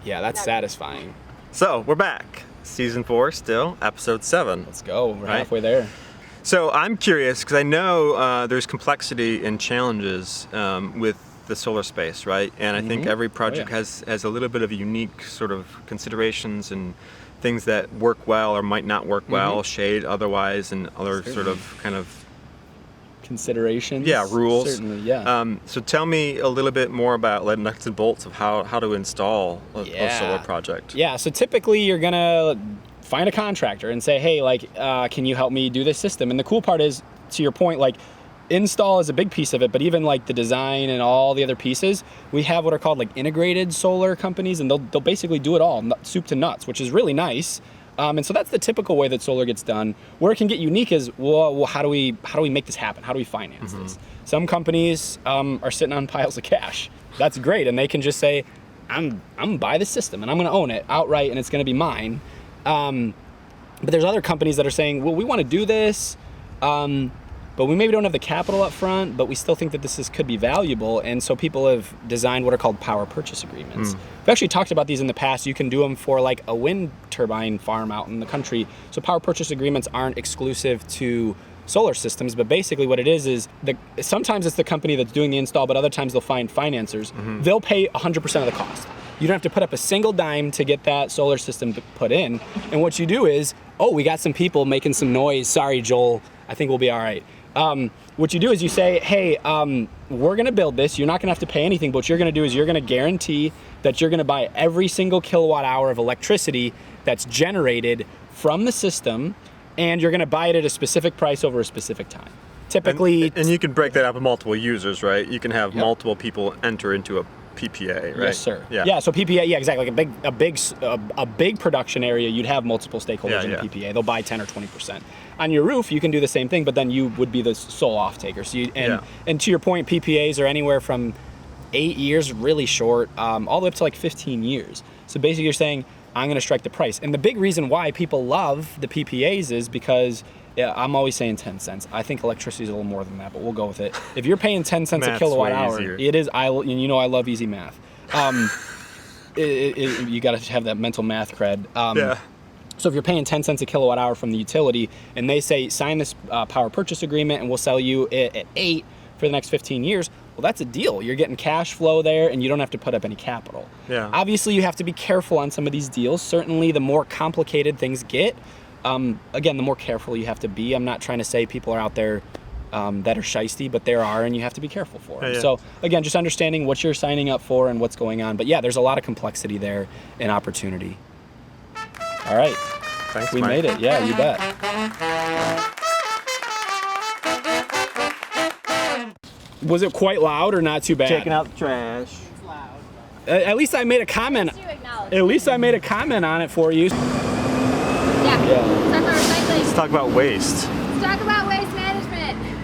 Yeah, that's satisfying. So we're back. Season 4 still, episode 7. Let's go. We're Right. halfway there. So I'm curious because I know there's complexity and challenges with the solar space, right? And I think every project has a little bit of unique sort of considerations and things that work well or might not work well, shade otherwise, and other sort of kind of Considerations. yeah, rules. Certainly, yeah. So tell me a little bit more about like nuts and bolts of how to install a solar project. Yeah, so typically you're gonna find a contractor and say, hey, like, can you help me do this system? And the cool part is, to your point, like, install is a big piece of it, but even like the design and all the other pieces, we have what are called like integrated solar companies, and they'll basically do it all, soup to nuts, which is really nice. And so that's the typical way that solar gets done. Where it can get unique is, well, how do we make this happen? How do we finance this? Some companies are sitting on piles of cash. That's great, and they can just say, I'm gonna buy the system and I'm gonna own it outright, and it's gonna be mine. But there's other companies that are saying, well, we want to do this, but we maybe don't have the capital up front, but we still think that this could be valuable. And so people have designed what are called power purchase agreements. We've actually talked about these in the past. You can do them for like a wind turbine farm out in the country. So power purchase agreements aren't exclusive to solar systems, but basically what it is sometimes it's the company that's doing the install, but other times they'll find financiers. They'll pay 100% of the cost. You don't have to put up a single dime to get that solar system put in. And what you do is, we got some people making some noise. Sorry, Joel, I think we'll be all right. What you do is you say, hey, we're gonna build this. You're not gonna have to pay anything, but what you're gonna do is you're gonna guarantee that you're gonna buy every single kilowatt hour of electricity that's generated from the system, and you're gonna buy it at a specific price over a specific time. Typically, and you can break that up with multiple users, right? You can have multiple people enter into a PPA, right? Yes, sir. Yeah. Yeah. So PPA, yeah, exactly. Like a big production area, you'd have multiple stakeholders in a PPA. They'll buy 10 or 20%. On your roof, you can do the same thing, but then you would be the sole off taker. So and to your point, PPAs are anywhere from 8 years, really short, all the way up to like 15 years. So basically, you're saying, I'm going to strike the price. And the big reason why people love the PPAs is because I'm always saying 10 cents. I think electricity is a little more than that, but we'll go with it. If you're paying 10 cents a kilowatt hour, it is. I love easy math. You got to have that mental math cred. So if you're paying 10 cents a kilowatt hour from the utility, and they say sign this power purchase agreement, and we'll sell you it at 8 for the next 15 years. Well, that's a deal. You're getting cash flow there, and you don't have to put up any capital. Yeah. Obviously, you have to be careful on some of these deals. Certainly, the more complicated things get, again, the more careful you have to be. I'm not trying to say people are out there that are shysty, but there are, and you have to be careful for them. So again, just understanding what you're signing up for and what's going on. But yeah, there's a lot of complexity there and opportunity. All right. Thanks, we Mike. made it. Yeah, you bet. Was it quite loud or not too bad? Taking out the trash. It's loud. At least I made a comment. At least I made a comment on it for you. Yeah. Let's talk about recycling. Let's talk about waste. Let's talk about waste.